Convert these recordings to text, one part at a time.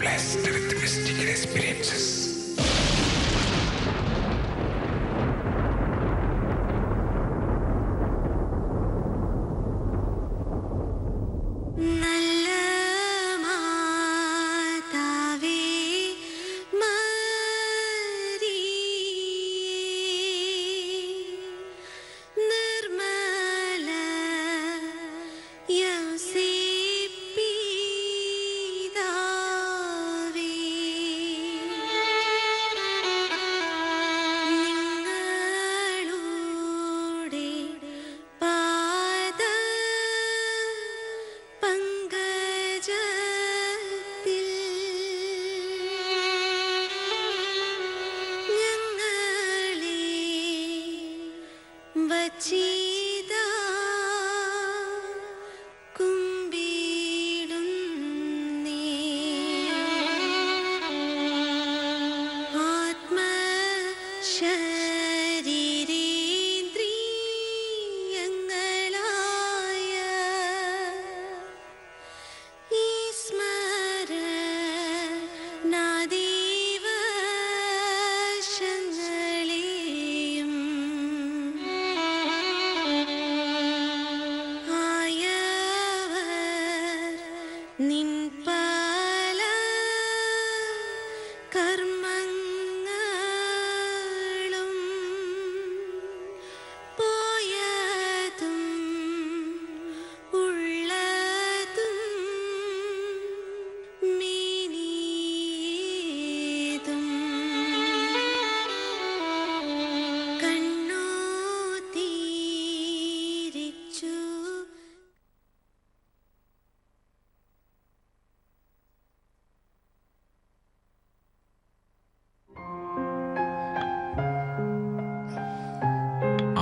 blessed with mystical experiences.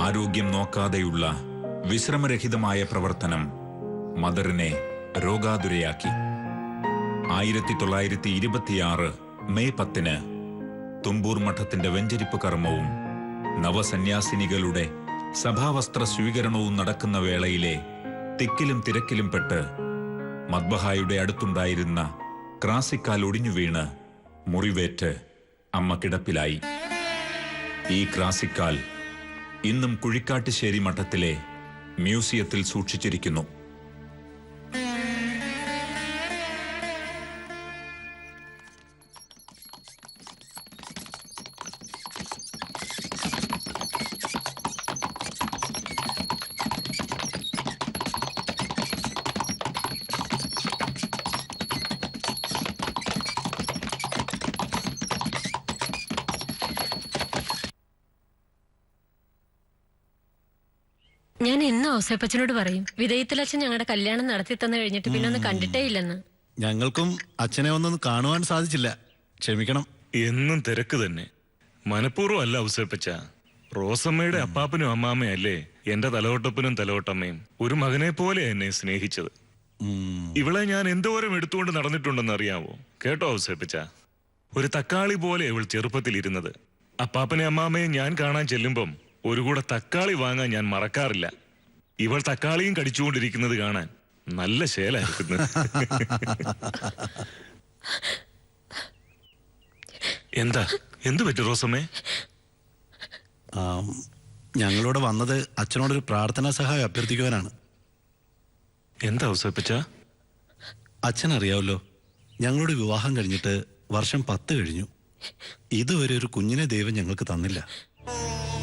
ആരോഗ്യം നോക്കാതെയുള്ള വിശ്രമരഹിതമായ പ്രവർത്തനം മദറിനെ രോഗാതുരയാക്കി. 1926 May 10 Thumboor മഠത്തിന്റെ വെഞ്ചരിപ്പ് കർമ്മവും നവസന്യാസിനികളുടെ സഭാവസ്ത്ര സ്വീകരണവും നടക്കുന്ന വേളയിലെ തിക്കിലും തിരക്കിലും പെട്ട് മദ്ബഹായുടെ അടുത്തുണ്ടായിരുന്ന ക്രാസിക്കാൽ ഒടിഞ്ഞു വീണ് മുറിവേറ്റ് അമ്മ കിടപ്പിലായി. ഈ ക്രാസിക്കാൽ ഇന്നും കുഴിക്കാട്ടുശ്ശേരി മഠത്തിലെ മ്യൂസിയത്തിൽ സൂക്ഷിച്ചിരിക്കുന്നു. ഞാൻ ഇന്ന് ഔസേപ്പച്ചനോട് പറയും, വിധേയത്തിലച്ഛൻ ഞങ്ങളുടെ കല്യാണം നടത്തി തന്നു കഴിഞ്ഞിട്ട് പിന്നെ ഒന്ന് കണ്ടിട്ടേ ഇല്ലെന്ന്. ഞങ്ങൾക്കും അച്ഛനെ ഒന്നും കാണുവാൻ സാധിച്ചില്ല, ക്ഷമിക്കണം. എന്നും തിരക്ക് തന്നെ. മനഃപൂർവ്വം അല്ല ഔസേപ്പച്ച. റോസമ്മയുടെ അപ്പാപ്പനും അമ്മാമ്മയും അല്ലേ എന്റെ തലവട്ടപ്പനും തലവട്ടമ്മയും. ഒരു മകനെ പോലെ എന്നെ സ്നേഹിച്ചത്. ഇവളെ ഞാൻ എന്തോരം എടുത്തുകൊണ്ട് നടന്നിട്ടുണ്ടെന്ന് അറിയാവോ? കേട്ടോ ഔസേപ്പച്ച, ഒരു തക്കാളി പോലെ ഇവൾ ചെറുപ്പത്തിൽ ഇരുന്നത്. അപ്പാപ്പനെ അമ്മാമ്മയെ ഞാൻ കാണാൻ ചെല്ലുമ്പം ഒരു കൂടെ തക്കാളി വാങ്ങാൻ ഞാൻ മറക്കാറില്ല. ഇവൾ തക്കാളിയും കടിച്ചുകൊണ്ടിരിക്കുന്നത് കാണാൻ നല്ല ശേലായിരിക്കുന്നു. എന്തു പറ്റി റോസമ്മേ? ഞങ്ങളോട് വന്നത് അച്ഛനോടൊരു പ്രാർത്ഥനാ സഹായം അഭ്യർത്ഥിക്കുവാനാണ്. എന്താ ഔസേപ്പച്ച? അച്ഛനറിയാവല്ലോ, ഞങ്ങളുടെ വിവാഹം കഴിഞ്ഞിട്ട് വർഷം 10 കഴിഞ്ഞു. ഇതുവരെ ഒരു കുഞ്ഞിനെ ദൈവം ഞങ്ങൾക്ക് തന്നില്ല.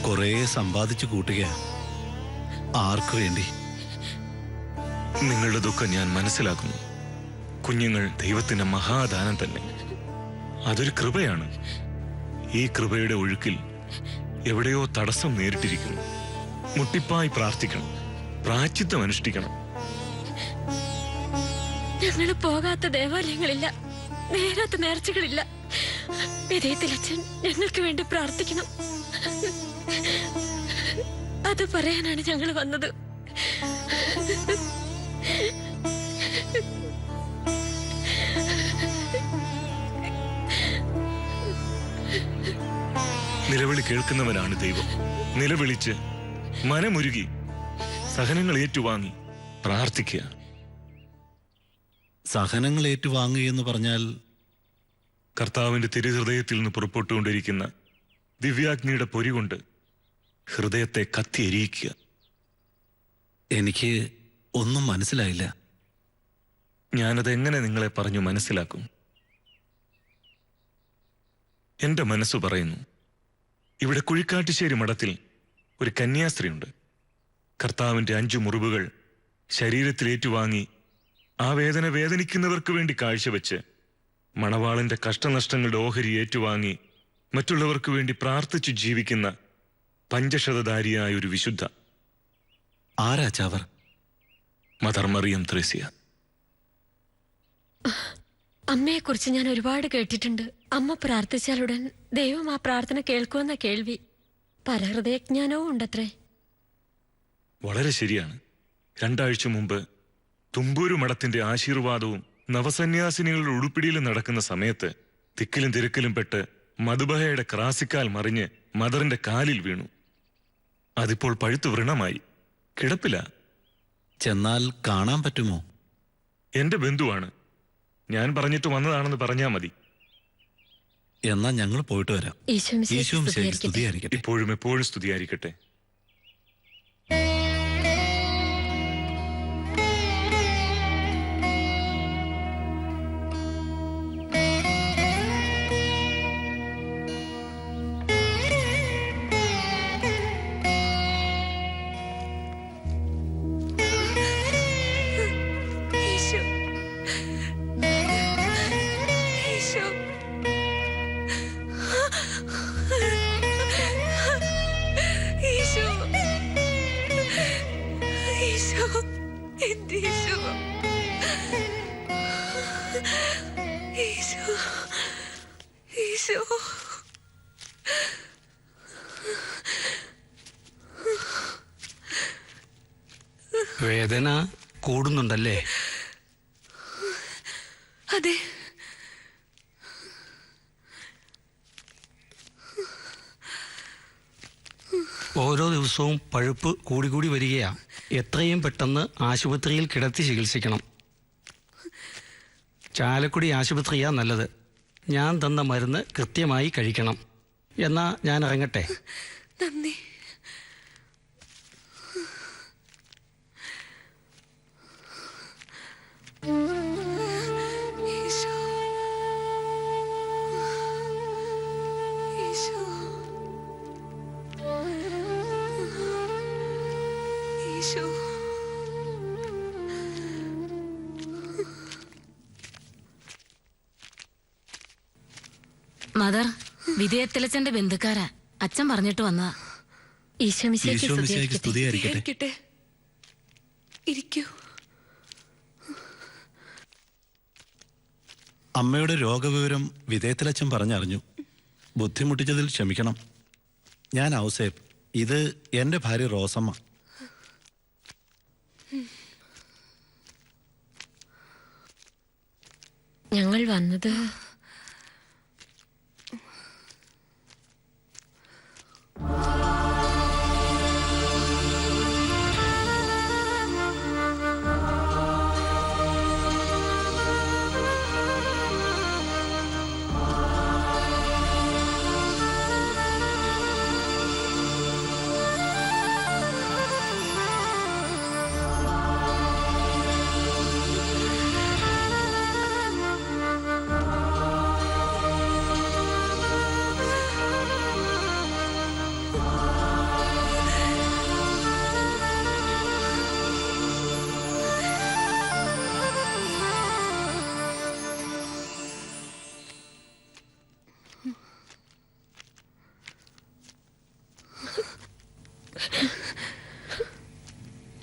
കുറേ സമ്പാദിച്ചു കൂട്ടുക. ആർക്കു വേണ്ടി? നിങ്ങളുടെ ദുഃഖം ഞാൻ മനസ്സിലാക്കുന്നു. കുഞ്ഞുങ്ങൾ ദൈവത്തിന്റെ മഹാദാനം തന്നെ. അതൊരു കൃപയാണ്. ഈ കൃപയുടെ ഒഴുക്കിൽ എവിടെയോ തടസ്സം നേരിട്ടിരിക്കുന്നു. മുട്ടിപ്പായി പ്രാർത്ഥിക്കണം, പ്രായശ്ചിത്തം അനുഷ്ഠിക്കണം. ഞങ്ങൾ പോകാത്ത ദേവാലയങ്ങളില്ല, നേരാത്ത നേർച്ചകളില്ല. വിധേയത്തിലച്ഛൻ ഞങ്ങൾക്ക് വേണ്ടി പ്രാർത്ഥിക്കണം. അത് പറയാനാണ് ഞങ്ങൾ വന്നത്. നിലവിളി കേൾക്കുന്നവനാണ് ദൈവം. നിലവിളിച്ച് മനമുരുകി സഹനങ്ങൾ ഏറ്റുവാങ്ങി പ്രാർത്ഥിക്കുക. സഹനങ്ങൾ ഏറ്റുവാങ്ങുക എന്ന് പറഞ്ഞാൽ കർത്താവിന്റെ തിരുഹൃദയത്തിൽ നിന്ന് പുറപ്പെട്ടുകൊണ്ടിരിക്കുന്ന ദിവ്യാഗ്നിയുടെ പൊരി കൊണ്ട് ഹൃദയത്തെ കത്തിയെരിയിക്കുക. എനിക്ക് ഒന്നും മനസ്സിലായില്ല. ഞാനതെങ്ങനെ നിങ്ങളെ പറഞ്ഞു മനസ്സിലാക്കും? എന്റെ മനസ്സ് പറയുന്നു, ഇവിടെ കുഴിക്കാട്ടുശ്ശേരി മഠത്തിൽ ഒരു കന്യാസ്ത്രീയുണ്ട്. കർത്താവിന്റെ 5 മുറിവുകൾ ശരീരത്തിൽ ഏറ്റുവാങ്ങി ആ വേദന വേദനിക്കുന്നവർക്ക് വേണ്ടി കാഴ്ചവെച്ച് മണവാളന്റെ കഷ്ടനഷ്ടങ്ങളുടെ ഓഹരി ഏറ്റുവാങ്ങി മറ്റുള്ളവർക്ക് വേണ്ടി പ്രാർത്ഥിച്ചു ജീവിക്കുന്ന പഞ്ചശതധാരിയായ ഒരു വിശുദ്ധ. ആരാച്ചാവർ? മദർ മറിയം ത്രേസ്യ. അമ്മയെക്കുറിച്ച് ഞാൻ ഒരുപാട് കേട്ടിട്ടുണ്ട്. അമ്മ പ്രാർത്ഥിച്ചാലുടൻ ദൈവം ആ പ്രാർത്ഥന കേൾക്കുമെന്ന കേൾവി. പരഹൃദയജ്ഞാനവും ഉണ്ടത്രേ. വളരെ ശരിയാണ്. 2 ആഴ്ച മുമ്പ് തുമ്പൂരു മഠത്തിന്റെ ആശീർവാദവും നവസന്യാസിനികളുടെ ഉടുപ്പിടിയിലും നടക്കുന്ന സമയത്ത് തിക്കിലും തിരക്കിലും പെട്ട് മധുബഹയുടെ ക്രാസിക്കാൽ മറിഞ്ഞ് മദറിന്റെ കാലിൽ വീണു. അതിപ്പോൾ പഴുത്തു വ്രണമായി കിടപ്പില്ല. ചെന്നാൽ കാണാൻ പറ്റുമോ? എന്റെ ബന്ധുവാണ്. ഞാൻ പറഞ്ഞിട്ട് വന്നതാണെന്ന് പറഞ്ഞാ മതി. എന്നാ ഞങ്ങൾ പോയിട്ട് വരാം. ഈശോം സ്തുതിയായിരിക്കട്ടെ. ഇപ്പോഴും എപ്പോഴും സ്തുതിയായിരിക്കട്ടെ. വേദന കൂടുന്നുണ്ടല്ലേ? അതെ. ഓരോ ദിവസവും പഴുപ്പ് കൂടി വരികയാ. എത്രയും പെട്ടെന്ന് ആശുപത്രിയിൽ കിടത്തി ചികിത്സിക്കണം. ചാലക്കുടി ആശുപത്രിയാ നല്ലത്. ഞാൻ തന്ന മരുന്ന് കൃത്യമായി കഴിക്കണം. എന്നാ ഞാൻ ഇറങ്ങട്ടെ. നന്ദി. മദർ, വിധേയത്തിലച്ചന്റെ ബന്ധുക്കാരാ. അച്ഛൻ പറഞ്ഞിട്ട് വന്നതാ. സ്തുതിയായിരിക്കട്ടെ. ഇരിക്കൂ. അമ്മയുടെ രോഗവിവരം വിധേയത്തിലച്ഛൻ പറഞ്ഞറിഞ്ഞു. ബുദ്ധിമുട്ടിച്ചതിൽ ക്ഷമിക്കണം. ഞാൻ ഔസേപ്പ്. ഇത് എന്റെ ഭാര്യ റോസമ്മ. ഞങ്ങൾ വന്നത്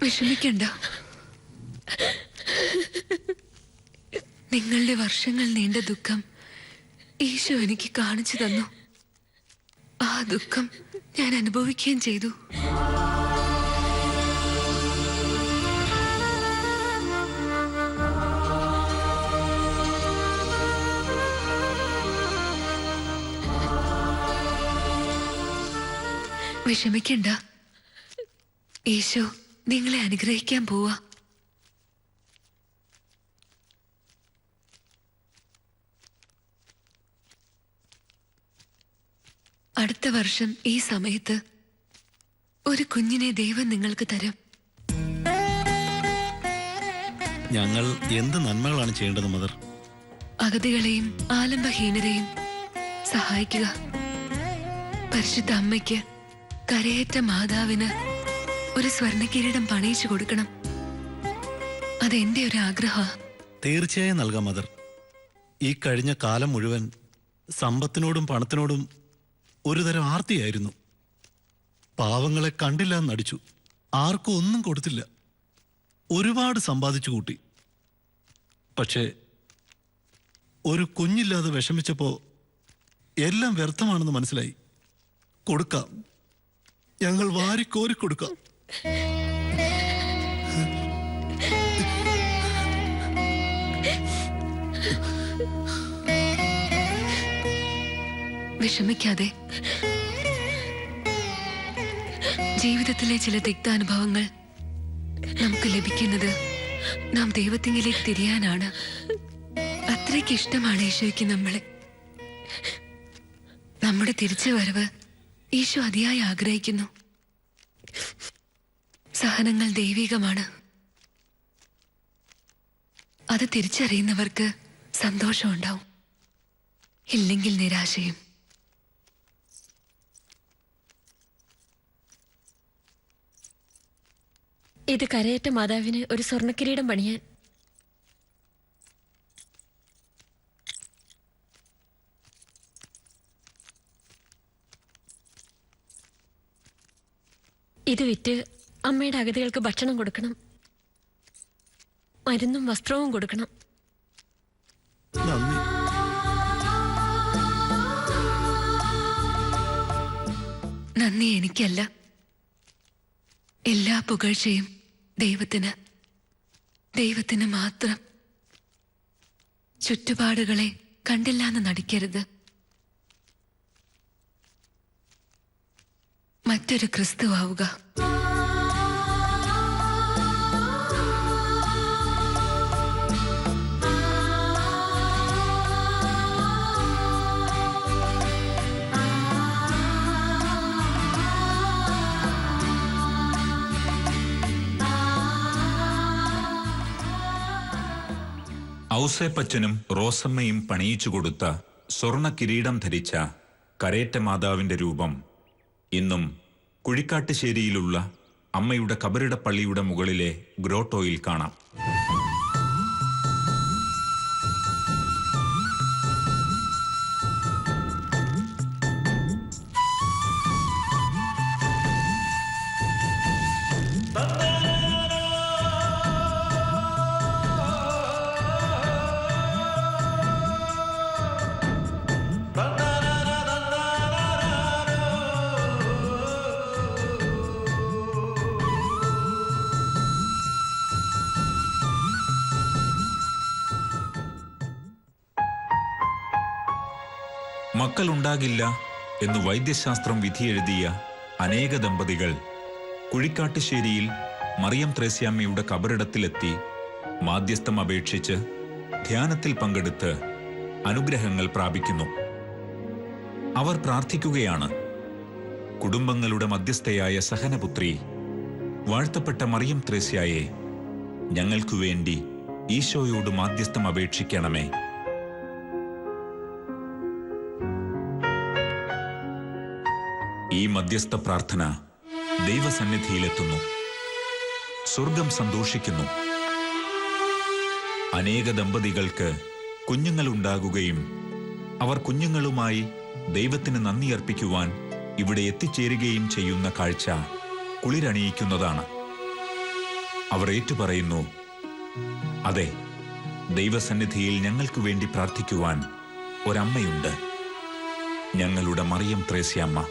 വിഷമിക്കണ്ട. നിങ്ങളുടെ വർഷങ്ങൾ നീണ്ട ദുഃഖം ഈശോ എനിക്ക് കാണിച്ചു തന്നു. ആ ദുഃഖം ഞാൻ അനുഭവിക്കുകയും ചെയ്തു. വിഷമിക്കണ്ട. ഈശോ നിങ്ങളെ അനുഗ്രഹിക്കാൻ പോവാ. അടുത്ത വർഷം ഈ സമയത്ത് ഒരു കുഞ്ഞിനെ ദൈവം നിങ്ങൾക്ക് തരും. ഞങ്ങൾ എന്ത് നന്മകളാണ് ചെയ്യേണ്ടത് മദർ? അഗതികളെയും ആലംബഹീനരെയും സഹായിക്കുക. പരിശുദ്ധ അമ്മയ്ക്ക്, കരയേറ്റ മാതാവിന് ഒരു സ്വർണ്ണക്കിരീടം പണിയിച്ചു കൊടുക്കണം. അതെന്റെ ഒരു ആഗ്രഹമാണ്. തീർച്ചയായും നൽകാം മദർ. ഈ കഴിഞ്ഞ കാലം മുഴുവൻ സമ്പത്തിനോടും പണത്തിനോടും ഒരുതരം ആർത്തിയായിരുന്നു. പാവങ്ങളെ കണ്ടില്ല എന്നടിച്ചു, ആർക്കും ഒന്നും കൊടുത്തില്ല. ഒരുപാട് സമ്പാദിച്ചു കൂട്ടി. പക്ഷേ ഒരു കുഞ്ഞില്ലാതെ വിഷമിച്ചപ്പോ എല്ലാം വ്യർത്ഥമാണെന്ന് മനസ്സിലായി. കൊടുക്കാം, ഞങ്ങൾ വാരിക്കോരി കൊടുക്കാം. വിഷമിക്കാതെ. ജീവിതത്തിലെ ചില തിക്താനുഭവങ്ങൾ നമുക്ക് ലഭിക്കുന്നത് നാം ദൈവത്തിങ്കിലേക്ക് തിരിയാനാണ്. അത്രയ്ക്ക് ഇഷ്ടമാണ് ഈശോയ്ക്ക് നമ്മളെ. നമ്മുടെ തിരിച്ചു വരവ് ഈശോ അതിയായി ആഗ്രഹിക്കുന്നു. സഹനങ്ങൾ ദൈവികമാണ്. അത് തിരിച്ചറിയുന്നവർക്ക് സന്തോഷമുണ്ടാവും, ഇല്ലെങ്കിൽ നിരാശയും. ഇത് കരയേറ്റ മാതാവിന് ഒരു സ്വർണ്ണക്കിരീടം പണിയാൻ. ഇത് വിറ്റ് അമ്മയുടെ അഗതികൾക്ക് ഭക്ഷണം കൊടുക്കണം, മരുന്നും വസ്ത്രവും കൊടുക്കണം. നന്ദി. നന്ദി എനിക്കല്ല, എല്ലാ പുകഴ്ചയും ദൈവത്തിന്, ദൈവത്തിന് മാത്രം. ചുറ്റുപാടുകളെ കണ്ടില്ലാന്ന് നടിക്കരുത്. മറ്റൊരു ക്രിസ്തുവാവുക. ഔസേപ്പച്ചനും റോസമ്മയും പണിയിച്ചു കൊടുത്ത സ്വർണ്ണ കിരീടം ധരിച്ച കരേറ്റ മാതാവിന്റെ രൂപം ഇന്നും കുഴിക്കാട്ടുശ്ശേരിയിലുള്ള അമ്മയുടെ കബറിടപ്പള്ളിയുടെ മുകളിലെ ഗ്രോട്ടോയിൽ കാണാം. മക്കളുണ്ടാകില്ല എന്ന് വൈദ്യശാസ്ത്രം വിധിയെഴുതിയ അനേക ദമ്പതികൾ കുഴിക്കാട്ടുശ്ശേരിയിൽ മറിയം ത്രേസ്യാമ്മയുടെ കബറിടത്തിലെത്തി മാധ്യസ്ഥം അപേക്ഷിച്ച് ധ്യാനത്തിൽ പങ്കെടുത്ത് അനുഗ്രഹങ്ങൾ പ്രാപിക്കുന്നു. അവർ പ്രാർത്ഥിക്കുകയാണ്: കുടുംബങ്ങളുടെ മധ്യസ്ഥയായ സഹനപുത്രി, വാഴ്ത്തപ്പെട്ട മറിയം ത്രേസ്യായെ, ഞങ്ങൾക്കു വേണ്ടി ഈശോയോട് മാധ്യസ്ഥം അപേക്ഷിക്കണമേ. ഈ മധ്യസ്ഥ പ്രാർത്ഥന ദൈവസന്നിധിയിലെത്തുന്നു. സ്വർഗം സന്തോഷിക്കുന്നു. അനേക ദമ്പതികൾക്ക് കുഞ്ഞുങ്ങളുണ്ടാകുകയും അവർ കുഞ്ഞുങ്ങളുമായി ദൈവത്തിന് നന്ദി അർപ്പിക്കുവാൻ ഇവിടെ എത്തിച്ചേരുകയും ചെയ്യുന്ന കാഴ്ച കുളിരണിയിക്കുന്നതാണ്. അവർ ഏറ്റുപറയുന്നു: അതെ, ദൈവസന്നിധിയിൽ ഞങ്ങൾക്ക് വേണ്ടി പ്രാർത്ഥിക്കുവാൻ ഒരമ്മയുണ്ട്, ഞങ്ങളുടെ മറിയം ത്രേസ്യാമ്മ.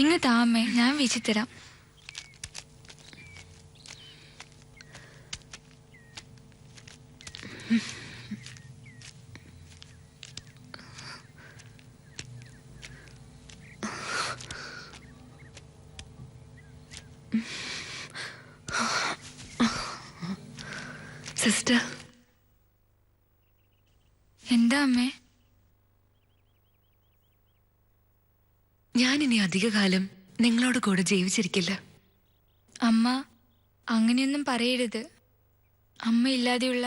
ഇങ്ങ് താമേ, ഞാൻ വീശിത്തരാം. സിസ്റ്റർ. എന്താ അമ്മേ? ഞാനിനി അധികകാലം നിങ്ങളോട് കൂടെ ജീവിച്ചിരിക്കില്ല. അമ്മ അങ്ങനെയൊന്നും പറയരുത്. അമ്മ ഇല്ലാതെയുള്ള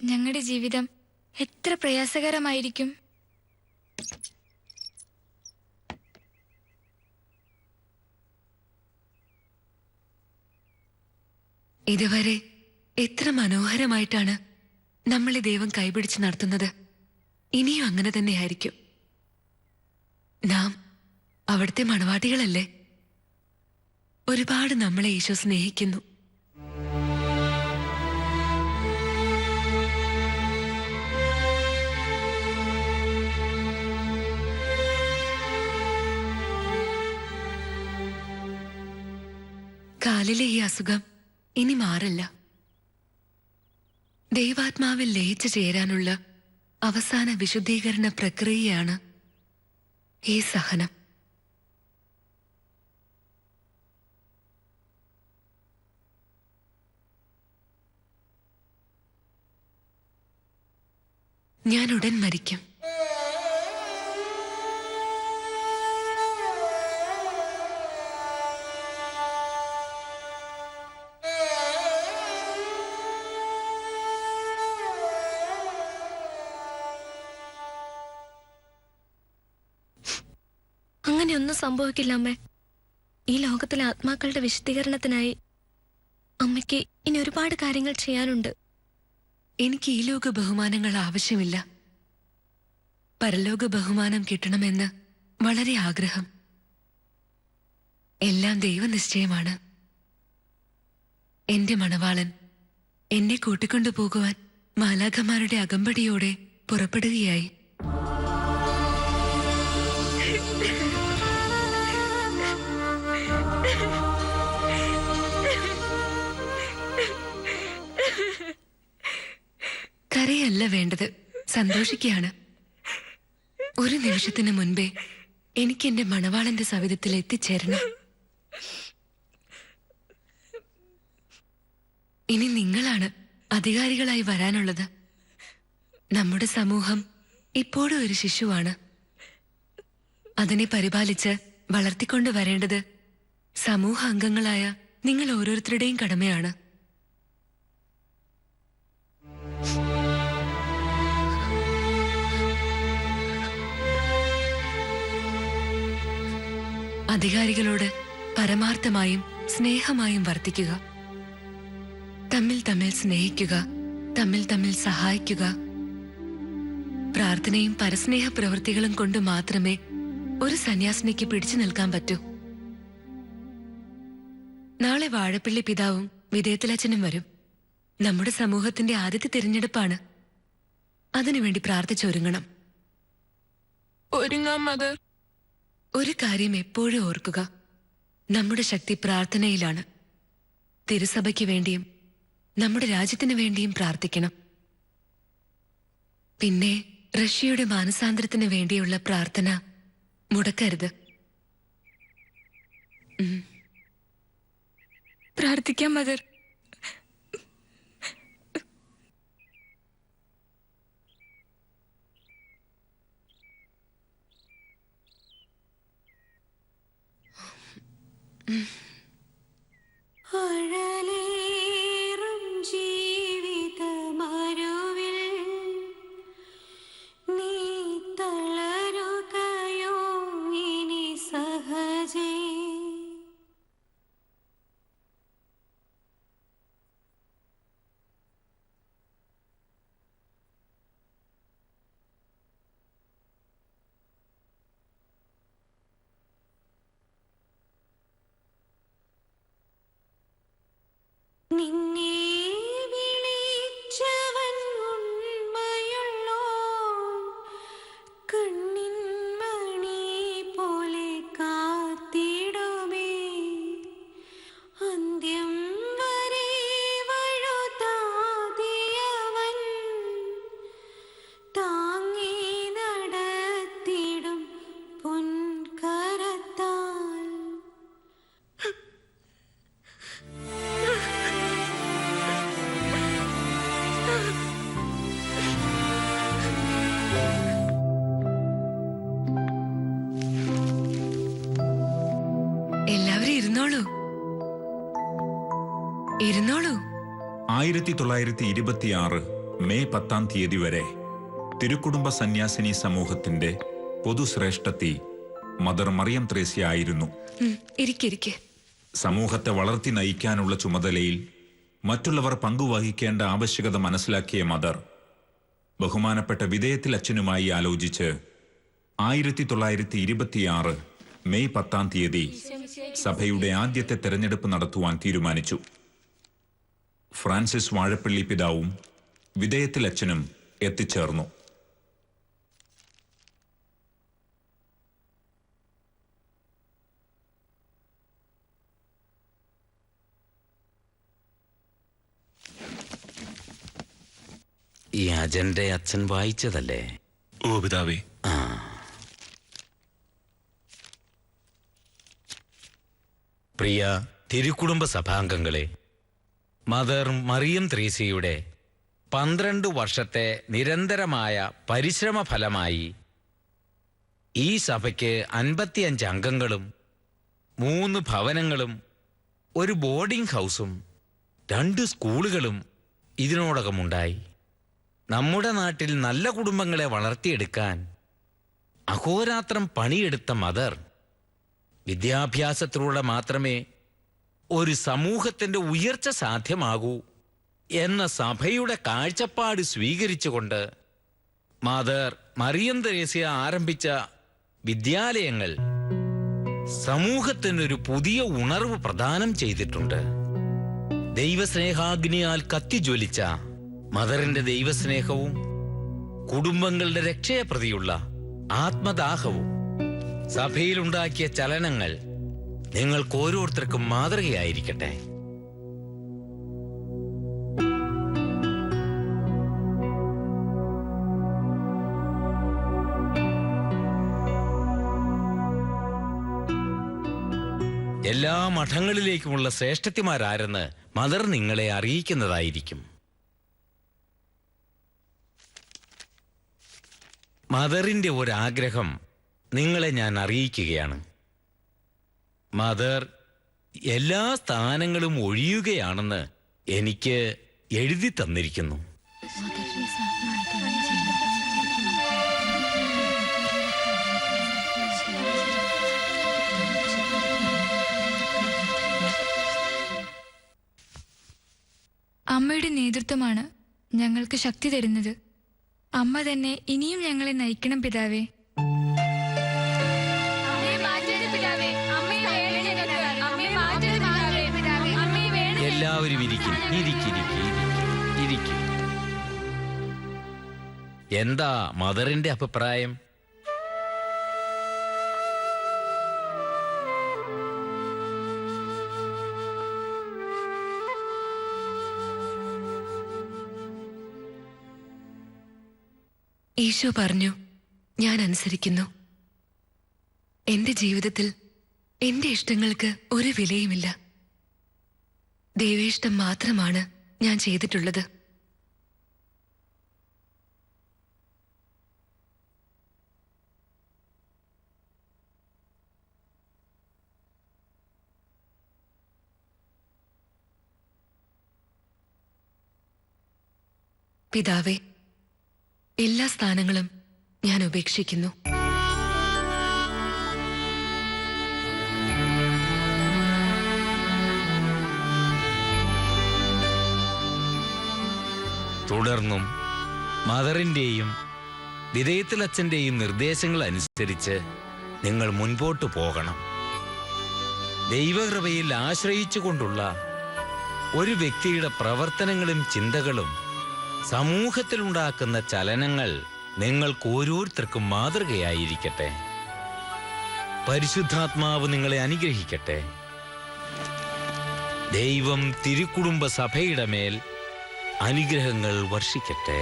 ഞങ്ങളുടെ ജീവിതം എത്ര പ്രയാസകരമായിരിക്കും. ഇതുവരെ എത്ര മനോഹരമായിട്ടാണ് നമ്മളെ ദൈവം കൈപിടിച്ച് നടത്തുന്നത്. ഇനിയും അങ്ങനെ തന്നെയായിരിക്കും. നാം അവിടുത്തെ മണവാട്ടികളല്ലേ? ഒരുപാട് നമ്മളെ ഈശോ സ്നേഹിക്കുന്നു. കാലിലെ ഈ അസുഖം ഇനി മാറില്ല. ദൈവാത്മാവിൽ ലയിച്ചു ചേരാനുള്ള അവസാന വിശുദ്ധീകരണ പ്രക്രിയയാണ് ഈ സഹനം. ഞാൻ ഉടൻ മരിക്കും. അങ്ങനെയൊന്നും സംഭവിക്കില്ല അമ്മേ. ഈ ലോകത്തിലെ ആത്മാക്കളുടെ വിശുദ്ധീകരണത്തിനായി അമ്മയ്ക്ക് ഇനി ഒരുപാട് കാര്യങ്ങൾ ചെയ്യാനുണ്ട്. എനിക്ക് ഈ ലോക ബഹുമാനങ്ങൾ ആവശ്യമില്ല. പരലോക ബഹുമാനം കിട്ടണമെന്ന് വളരെ ആഗ്രഹം. എല്ലാം ദൈവനിശ്ചയമാണ്. എന്റെ മണവാളൻ എന്നെ കൂട്ടിക്കൊണ്ടു പോകുവാൻ മാലാഖമാരുടെ അകമ്പടിയോടെ പുറപ്പെടുകയായി. കരയല്ല വേണ്ടത്, സന്തോഷിക്കുകയാണ്. ഒരു നിമിഷത്തിന് മുൻപേ എനിക്ക് എന്റെ മണവാളന്റെ സവിധത്തിൽ എത്തിച്ചേരണം. ഇനി നിങ്ങളാണ് അധികാരികളായി വരാനുള്ളത്. നമ്മുടെ സമൂഹം ഇപ്പോഴും ഒരു ശിശുവാണ്. അതിനെ പരിപാലിച്ച് വളർത്തിക്കൊണ്ട് വരേണ്ടത് സമൂഹ അംഗങ്ങളായ നിങ്ങൾ ഓരോരുത്തരുടെയും കടമയാണ്. അധികാരികളോട് പരമാർത്ഥമായും സ്നേഹമായും വർത്തിക്കുക. തമ്മിൽ തമ്മിൽ സ്നേഹിക്കുക, തമ്മിൽ തമ്മിൽ സഹായിക്കുക. പ്രാർത്ഥനയും പരസ്നേഹ പ്രവൃത്തികളും കൊണ്ട് മാത്രമേ ഒരു സന്യാസിനിക്ക് പിടിച്ചു നിൽക്കാൻ പറ്റൂ. നാളെ വാഴപ്പള്ളി പിതാവും വിധേയത്തിലച്ഛനും വരും. നമ്മുടെ സമൂഹത്തിന്റെ ആദ്യത്തെ തിരഞ്ഞെടുപ്പാണ്. അതിനുവേണ്ടി പ്രാർത്ഥിച്ചൊരുങ്ങണം. ഒരുങ്ങാം മദർ. ഒരു കാര്യം എപ്പോഴും ഓർക്കുക, നമ്മുടെ ശക്തി പ്രാർത്ഥനയിലാണ്. തിരുസഭയ്ക്ക് വേണ്ടിയും നമ്മുടെ രാജ്യത്തിന് വേണ്ടിയും പ്രാർത്ഥിക്കണം. പിന്നെ റഷ്യയുടെ മാനസാന്തരത്തിന് വേണ്ടിയുള്ള പ്രാർത്ഥന മുടക്കരുത്. പ്രാർത്ഥിക്കാം മദർ. അഴലേറും ജീവിതമരുവിൽ നീ തളരുകയോ ഇനി സഹജേ? നിന്നെ വിളിച്ചവൻ ഉണ്മയുള്ളോൻ, കണ്ണിൻ മണി പോലെ കാത്തിടുമേ. അന്ത്യം വരെ വഴുതാതിയവൻ താങ്ങി നടത്തിടും പൊൻകരത്താൽ. ഇരുന്നോളൂ. 1926 മെയ് 10 വരെ തിരുക്കുടുംബ സന്യാസിനി സമൂഹത്തിന്റെ പൊതുശ്രേഷ്ഠത്തി മദർ മറിയം ത്രേസ്യ ആയിരുന്നു. ഇരിക്കെ. സമൂഹത്തെ വളർത്തി നയിക്കാനുള്ള ചുമതലയിൽ മറ്റുള്ളവർ പങ്കുവഹിക്കേണ്ട ആവശ്യകത മനസ്സിലാക്കിയ മദർ ബഹുമാനപ്പെട്ട വിധേയത്തിൽ അച്ഛനുമായി ആലോചിച്ച് 1926 മെയ് 10 സഭയുടെ ആദ്യത്തെ തെരഞ്ഞെടുപ്പ് നടത്തുവാൻ തീരുമാനിച്ചു. ഫ്രാൻസിസ് വാഴപ്പള്ളി പിതാവും വിധേയത്തിൽ അച്ഛനും എത്തിച്ചേർന്നു. ഈ അജണ്ട അച്ഛൻ വായിച്ചതല്ലേ? ഓ പിതാവേ. പ്രിയ തിരുക്കുടുംബ സഭാംഗങ്ങളെ, മദർ മറിയം ത്രേസ്യയുടെ 12 വർഷത്തെ നിരന്തരമായ പരിശ്രമ ഫലമായി ഈ സഭയ്ക്ക് 55 അംഗങ്ങളും 3 ഭവനങ്ങളും 1 ബോർഡിംഗ് ഹൗസും 2 സ്കൂളുകളും ഇതിനോടകമുണ്ടായി. നമ്മുടെ നാട്ടിൽ നല്ല കുടുംബങ്ങളെ വളർത്തിയെടുക്കാൻ അഹോരാത്രം പണിയെടുത്ത മദർ വിദ്യാഭ്യാസത്തിലൂടെ മാത്രമേ ഒരു സമൂഹത്തിന്റെ ഉയർച്ച സാധ്യമാകൂ എന്ന സഭയുടെ കാഴ്ചപ്പാട് സ്വീകരിച്ചുകൊണ്ട് മദർ മറിയം ത്രേസ്യ ആരംഭിച്ച വിദ്യാലയങ്ങൾ സമൂഹത്തിനൊരു പുതിയ ഉണർവ് പ്രദാനം ചെയ്തിട്ടുണ്ട്. ദൈവസ്നേഹാഗ്നിയാൽ കത്തിജ്വലിച്ച മദറിന്റെ ദൈവസ്നേഹവും കുടുംബങ്ങളുടെ രക്ഷയെ പ്രതിയുള്ള ആത്മദാഹവും സഭയിലുണ്ടാക്കിയ ചലനങ്ങൾ നിങ്ങൾക്ക് ഓരോരുത്തർക്കും മാതൃകയായിരിക്കട്ടെ. എല്ലാ മഠങ്ങളിലേക്കുമുള്ള ശ്രേഷ്ഠത്തിമാരാരെന്ന് മദർ നിങ്ങളെ അറിയിക്കുന്നതായിരിക്കും. മദറിന്റെ ഒരാഗ്രഹം നിങ്ങളെ ഞാൻ അറിയിക്കുകയാണ്. മദർ എല്ലാ സ്ഥാനങ്ങളും ഒഴിയുകയാണെന്ന് എനിക്ക് എഴുതി തന്നിരിക്കുന്നു. അമ്മയുടെ നേതൃത്വമാണ് ഞങ്ങൾക്ക് ശക്തി തരുന്നത്. അമ്മ തന്നെ ഇനിയും ഞങ്ങളെ നയിക്കണം പിതാവേ. എല്ലാവരും ഇരിക്കും. എന്താ മദറിന്റെ അഭിപ്രായം? ഈശോ പറഞ്ഞു, ഞാൻ അനുസരിക്കുന്നു. എന്റെ ജീവിതത്തിൽ എന്റെ ഇഷ്ടങ്ങൾക്ക് ഒരു വിലയുമില്ല. ദൈവേഷ്ടം മാത്രമാണ് ഞാൻ ചെയ്തിട്ടുള്ളത്. പിതാവേ, എല്ലാ സ്ഥാനങ്ങളും ഞാൻ ഉപേക്ഷിക്കുന്നു. തുടർന്നും മദറിന്റെയും വിധേയത്തിലച്ഛന്റെയും നിർദ്ദേശങ്ങൾ അനുസരിച്ച് നിങ്ങൾ മുൻപോട്ടു പോകണം. ദൈവകൃപയിൽ ആശ്രയിച്ചുകൊണ്ടുള്ള ഒരു വ്യക്തിയുടെ പ്രവർത്തനങ്ങളും ചിന്തകളും സമൂഹത്തിലുണ്ടാക്കുന്ന ചലനങ്ങൾ നിങ്ങൾക്ക് ഓരോരുത്തർക്കും മാതൃകയായിരിക്കട്ടെ. പരിശുദ്ധാത്മാവ് നിങ്ങളെ അനുഗ്രഹിക്കട്ടെ. ദൈവം തിരുക്കുടുംബ സഭയുടെ മേൽ അനുഗ്രഹങ്ങൾ വർഷിക്കട്ടെ.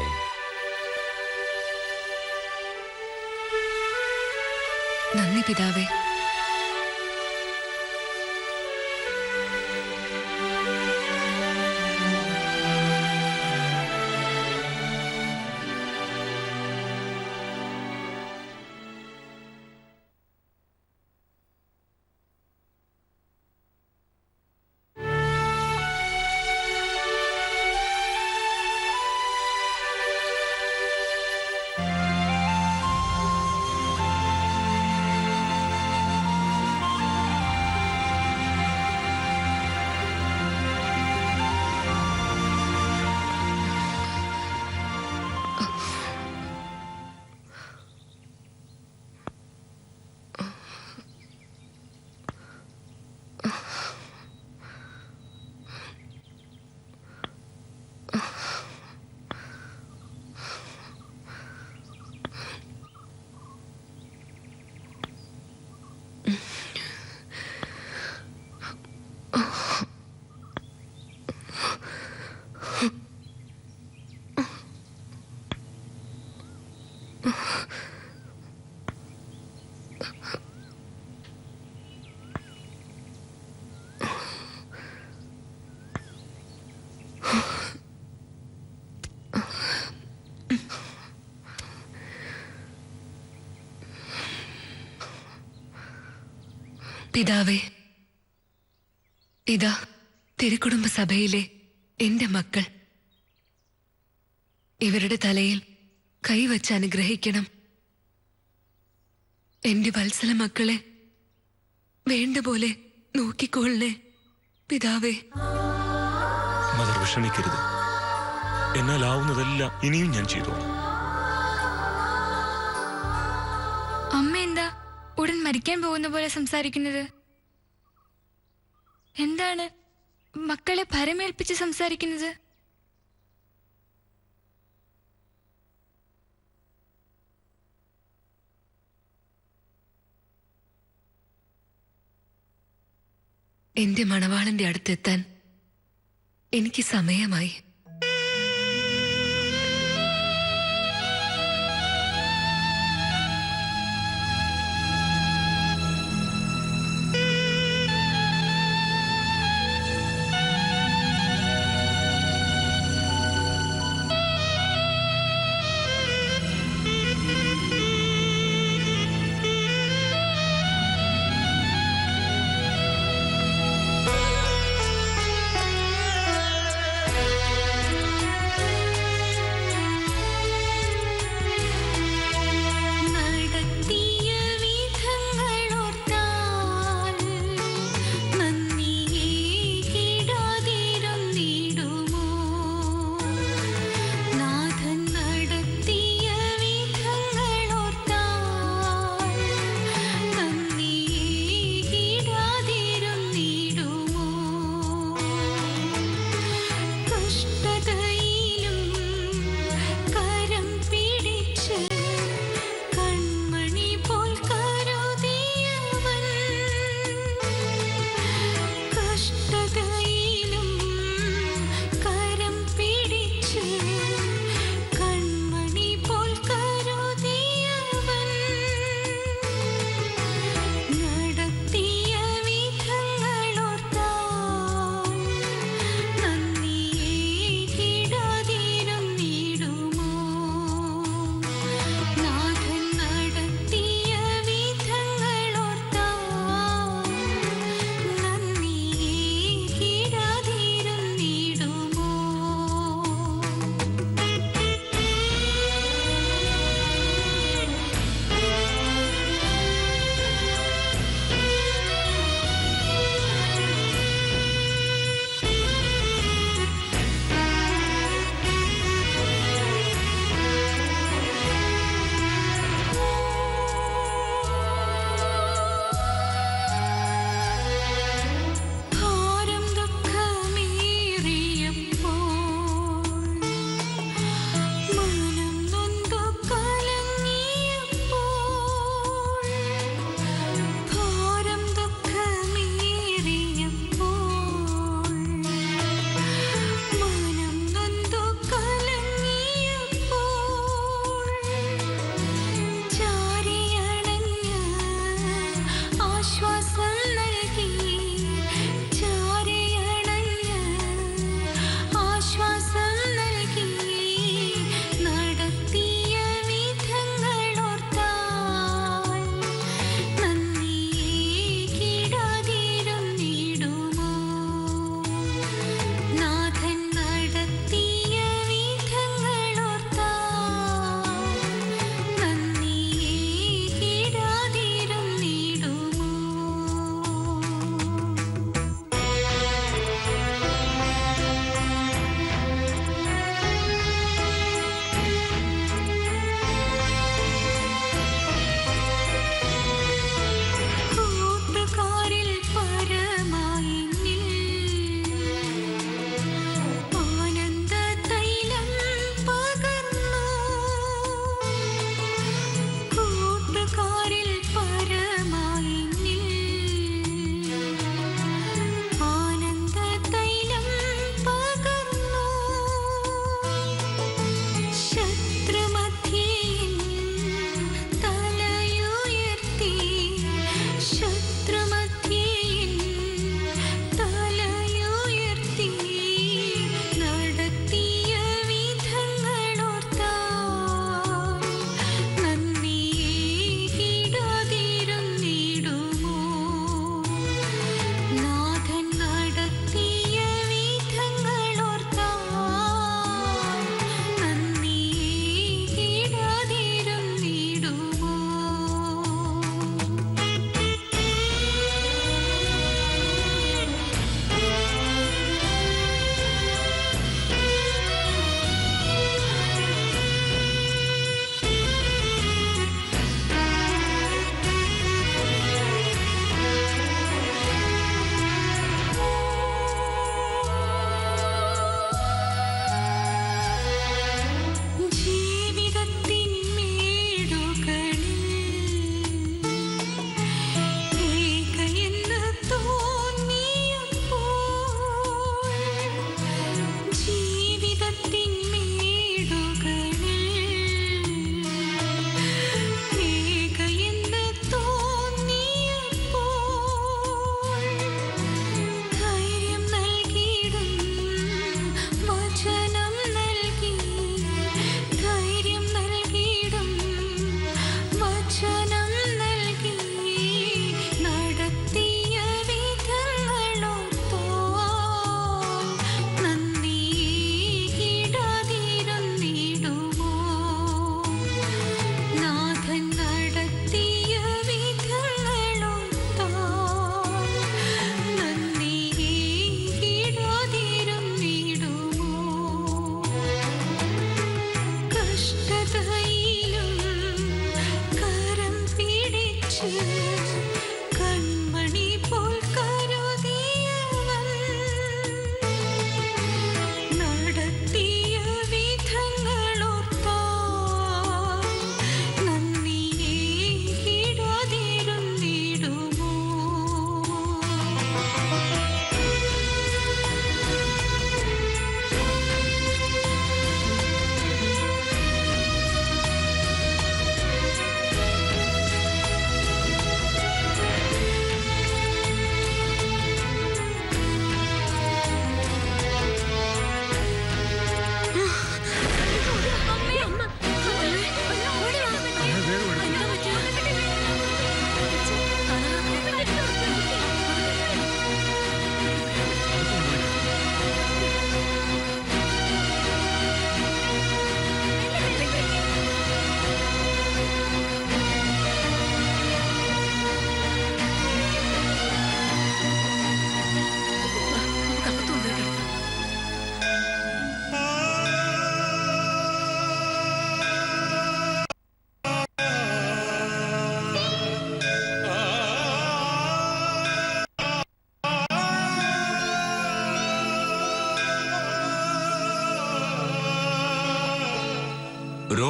നന്ദി പിതാവേ. പിതാവേ, ഇതാ തിരുക്കുടുംബ സഭയിലെ എന്റെ മക്കൾ. ഇവരുടെ തലയിൽ കൈവച്ച് അനുഗ്രഹിക്കണം. എന്റെ വത്സല മക്കളെ വേണ്ടപോലെ നോക്കിക്കൊള്ളേ പിതാവേ. മദർ വിഷമിക്കരുത്. എന്നാലാവുന്നതെല്ലാം ഇനിയും ഞാൻ ചെയ്തോളാം. അമ്മ എന്താ ഉടൻ മരിക്കാൻ പോകുന്ന പോലെ സംസാരിക്കുന്നത്? എന്താണ് മക്കളെ ഭരമേൽപ്പിച്ച് സംസാരിക്കുന്നത്? എന്റെ മണവാളന്റെ അടുത്തെത്താൻ എനിക്ക് സമയമായി.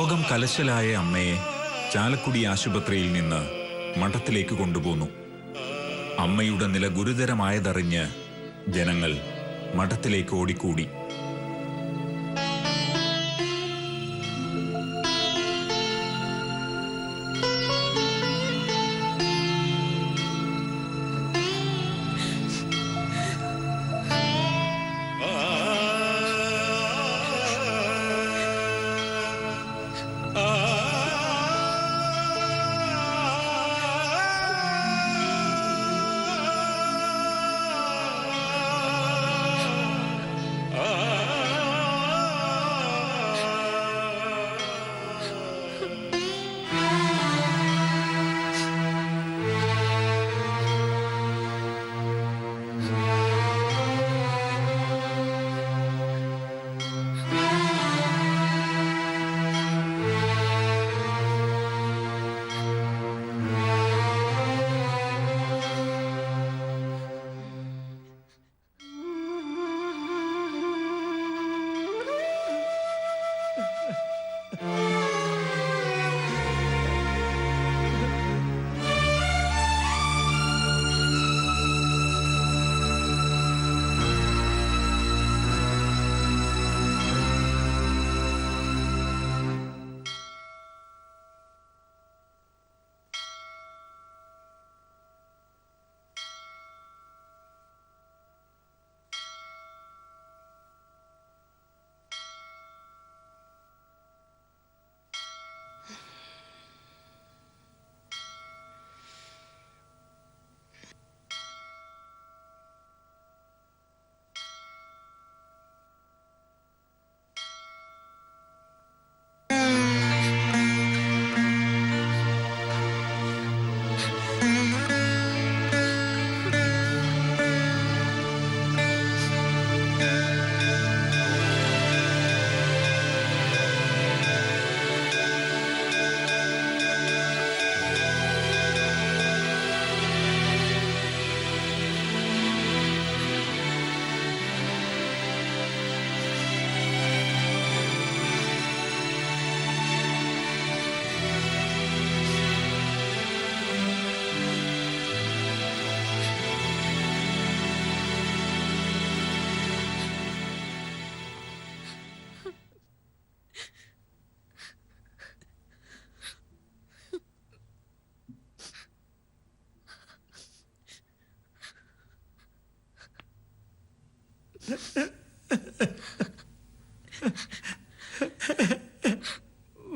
രോഗം കലശലായ അമ്മയെ ചാലക്കുടി ആശുപത്രിയിൽ നിന്ന് മഠത്തിലേക്ക് കൊണ്ടുപോന്നു. അമ്മയുടെ നില ഗുരുതരമായതറിഞ്ഞ് ജനങ്ങൾ മഠത്തിലേക്ക് ഓടിക്കൂടി.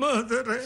മദറേ,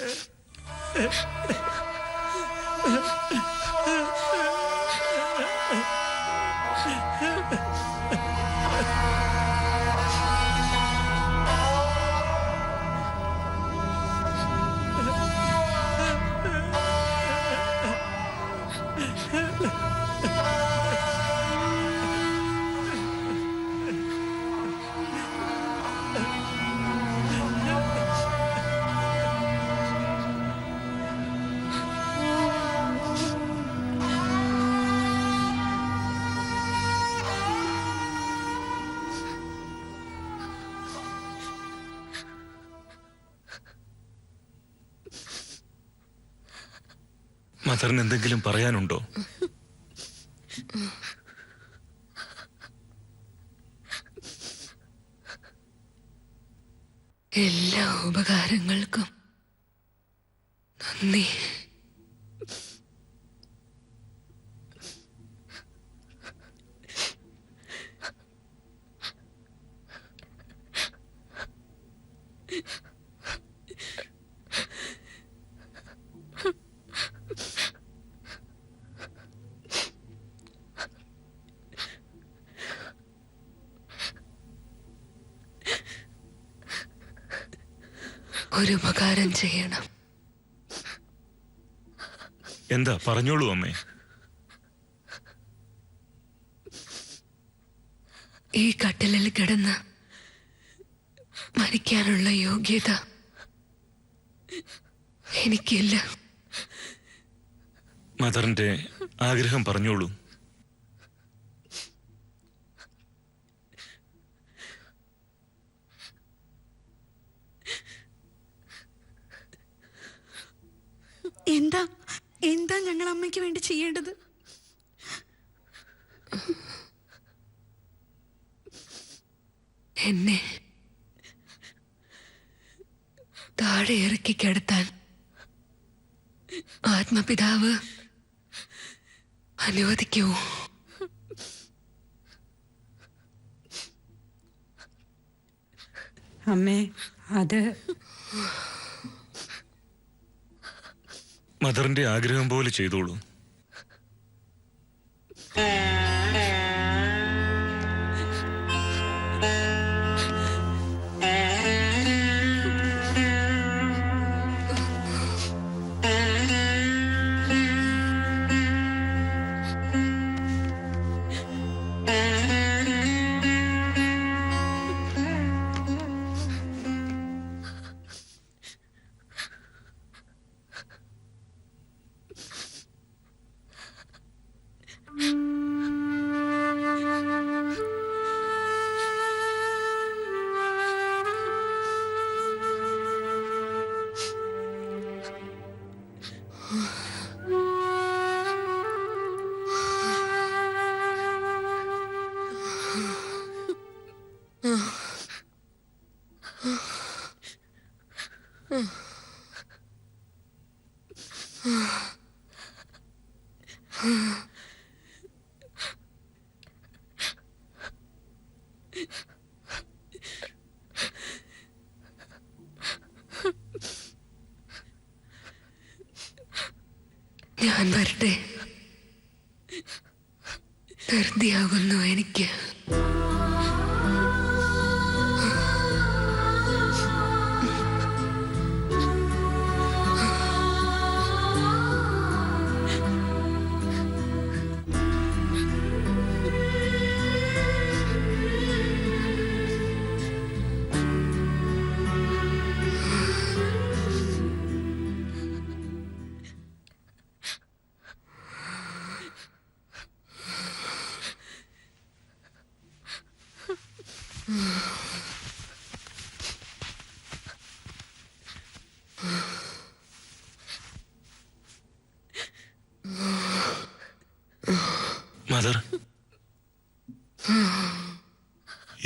മദറിന് എന്തെങ്കിലും പറയാനുണ്ടോ? എല്ലാ ഉപകാരങ്ങൾക്കും നന്ദി. ഒരു ഉപകാരം ചെയ്യണം. എന്താ? പറഞ്ഞോളൂ അമ്മേ. ഈ കട്ടിലിൽ കിടന്ന് മരിക്കാനുള്ള യോഗ്യത എനിക്കില്ല. മദറിന്റെ ആഗ്രഹം പറഞ്ഞോളൂ. എന്താ എന്താ ഞങ്ങൾ അമ്മയ്ക്ക് വേണ്ടി ചെയ്യേണ്ടത്? എന്നെ താഴെ ഇറക്കി കിടത്താൻ ആത്മപിതാവ് അനുവദിക്കൂ. അമ്മേ, അത് മദറിന്റെ ആഗ്രഹം പോലെ ചെയ്തോളൂ. ഞാൻ വരട്ടെ. ധൃതിയാകുന്നു എനിക്ക്. മദർ,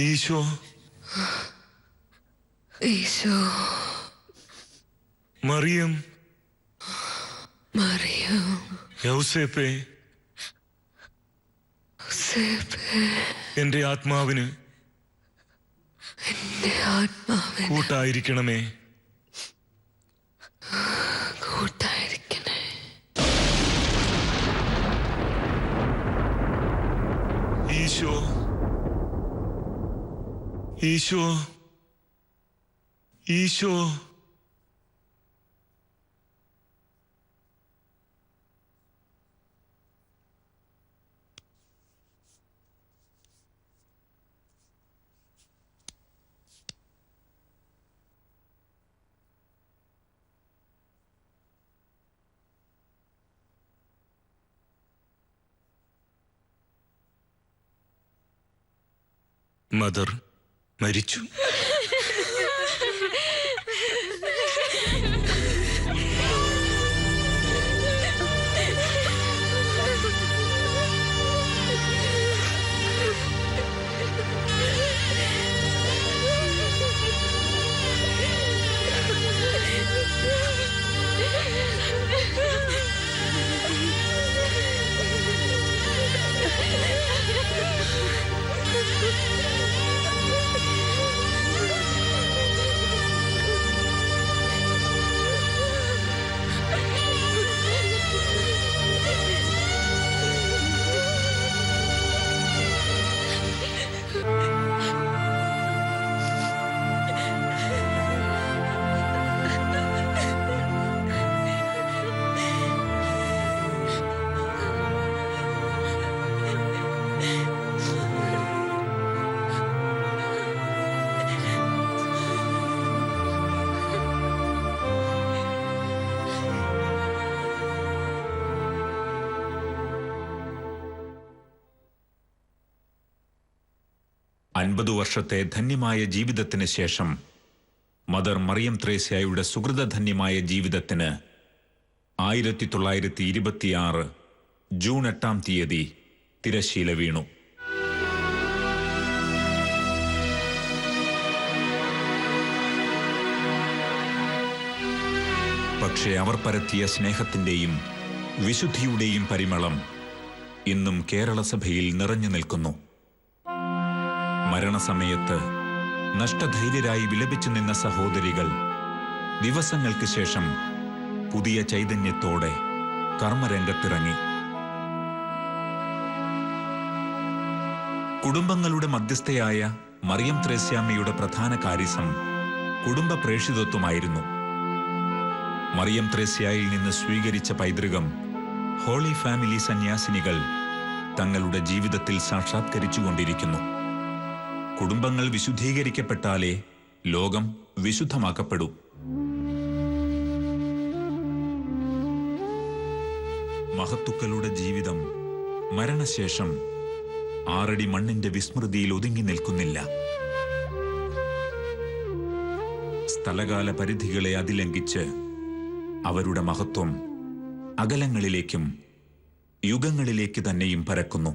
ഈശോ, ഈശോ, മറിയം, മറിയം, യൗസേപ്പേ, എന്റെ ആത്മാവിന് കൂട്ടായിരിക്കണമേ. കൂട്ടായിരിക്കണേ. ഈശോ, ഈശോ, ഈശോ, മദർ മരിച്ചു. അൻപത് വർഷത്തെ ധന്യമായ ജീവിതത്തിന് ശേഷം മദർ മറിയം ത്രേസ്യായുടെ സുഹൃതധന്യമായ ജീവിതത്തിന് 1926 ജൂൺ 8-ാം തീയതി തിരശ്ശീല വീണു. പക്ഷേ അവർ പരത്തിയ സ്നേഹത്തിന്റെയും വിശുദ്ധിയുടെയും പരിമളം ഇന്നും കേരള സഭയിൽ നിറഞ്ഞു നിൽക്കുന്നു. മരണസമയത്ത് നഷ്ടധൈര്യരായി വിലപിച്ചു നിന്ന സഹോദരികൾ ദിവസങ്ങൾക്ക് ശേഷം പുതിയ ചൈതന്യത്തോടെ കർമ്മരംഗത്തിറങ്ങി. കുടുംബങ്ങളുടെ മധ്യസ്ഥയായ മറിയം ത്രേസ്യാമ്മയുടെ പ്രധാന കാര്യസം കുടുംബ പ്രേഷിതത്വമായിരുന്നു. മറിയം ത്രേസ്യായിൽ നിന്ന് സ്വീകരിച്ച പൈതൃകം ഹോളി ഫാമിലി സന്യാസിനികൾ തങ്ങളുടെ ജീവിതത്തിൽ സാക്ഷാത്കരിച്ചുകൊണ്ടിരിക്കുന്നു. കുടുംബങ്ങൾ വിശുദ്ധീകരിക്കപ്പെട്ടാലേ ലോകം വിശുദ്ധമാക്കപ്പെടൂ. മഹത്തുക്കളുടെ ജീവിതം മരണശേഷം 6 അടി മണ്ണിന്റെ വിസ്മൃതിയിൽ ഒതുങ്ങി നിൽക്കുന്നില്ല. സ്ഥലകാല പരിധികളെ അതിലംഘിച്ച് അവരുടെ മഹത്വം അകലങ്ങളിലേക്കും യുഗങ്ങളിലേക്ക് തന്നെയും പരക്കുന്നു.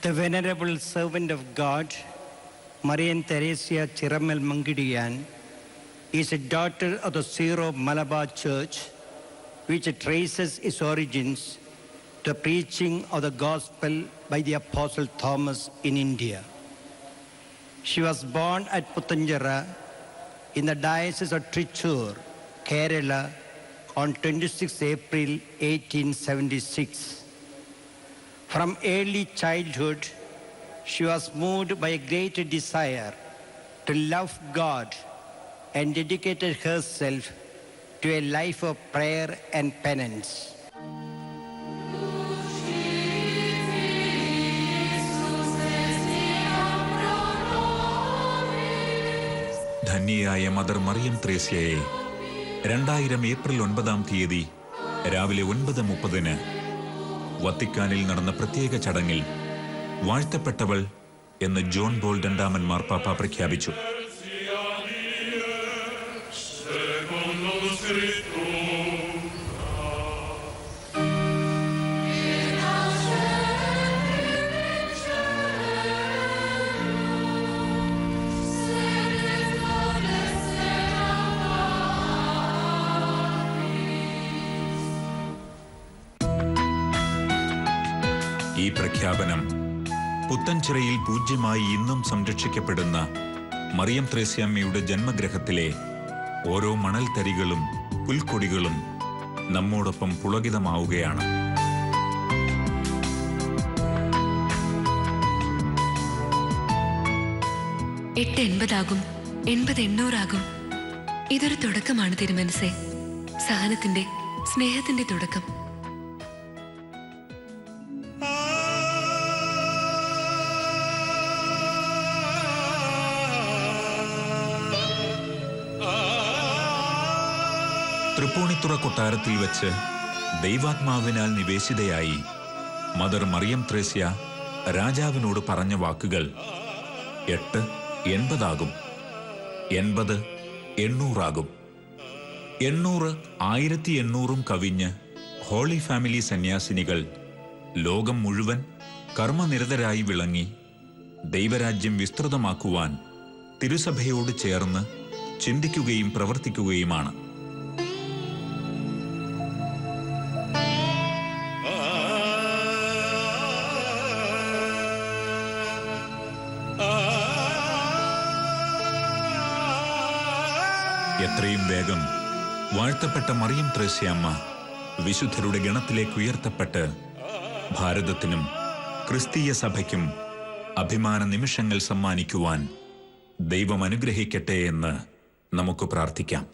The venerable servant of God, Marian Theresia Chiramal Mangidian, is a daughter of the Syro Malabar Church, which traces its origins to the preaching of the gospel by the Apostle Thomas in India. She was born at Puttanjara in the Diocese of Trichur, Kerala, on 26 April 1876. From early childhood, she was moved by a great desire to love God and dedicated herself to a life of prayer and penance. ധന്യയായ Mother Mariam ത്രേസ്യയെ 2000 April 9-ാം തീയതി രാവിലെ 9:30 വത്തിക്കാനിൽ നടന്ന പ്രത്യേക ചടങ്ങിൽ വാഴ്ത്തപ്പെട്ടവൾ എന്ന് John Paul രണ്ടാമൻ മാർപ്പാപ്പ പ്രഖ്യാപിച്ചു. ഈ പ്രഖ്യാപനം പുത്തൻചിറയിൽ പൂജ്യമായി ഇന്നും സംരക്ഷിക്കപ്പെടുന്ന മറിയം ത്രേസ്യാമ്മയുടെ ജന്മഗ്രഹത്തിലെ ഓരോ മണൽത്തരികളും പുൽക്കൊടികളും നമ്മോടൊപ്പം പുളകിതമാവുകയാണ്. എട്ട് 80 80 800 ഇതൊരു തുടക്കമാണ് തിരുമനസേ. സഹനത്തിന്റെ, സ്നേഹത്തിന്റെ തുടക്കം. തൃപ്പൂണിത്തുറ കൊട്ടാരത്തിൽ വെച്ച് ദൈവാത്മാവിനാൽ നിവേശിതയായി മദർ മറിയം ത്രേസ്യ രാജാവിനോട് പറഞ്ഞ വാക്കുകൾ 8 80 80 800 800 1800 കവിഞ്ഞ് ഹോളി ഫാമിലി സന്യാസിനികൾ ലോകം മുഴുവൻ കർമ്മനിരതരായി വിളങ്ങി ദൈവരാജ്യം വിസ്തൃതമാക്കുവാൻ തിരുസഭയോട് ചേർന്ന് ചിന്തിക്കുകയും പ്രവർത്തിക്കുകയുമാണ്. എത്രയും വേഗം വാഴ്ത്തപ്പെട്ട മറിയം ത്രേസ്യാമ്മ വിശുദ്ധരുടെ ഗണത്തിലേക്ക് ഉയർത്തപ്പെട്ട് ഭാരതത്തിനും ക്രിസ്തീയ സഭയ്ക്കും അഭിമാന നിമിഷങ്ങൾ സമ്മാനിക്കുവാൻ ദൈവം അനുഗ്രഹിക്കട്ടെ എന്ന് നമുക്ക് പ്രാർത്ഥിക്കാം.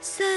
സ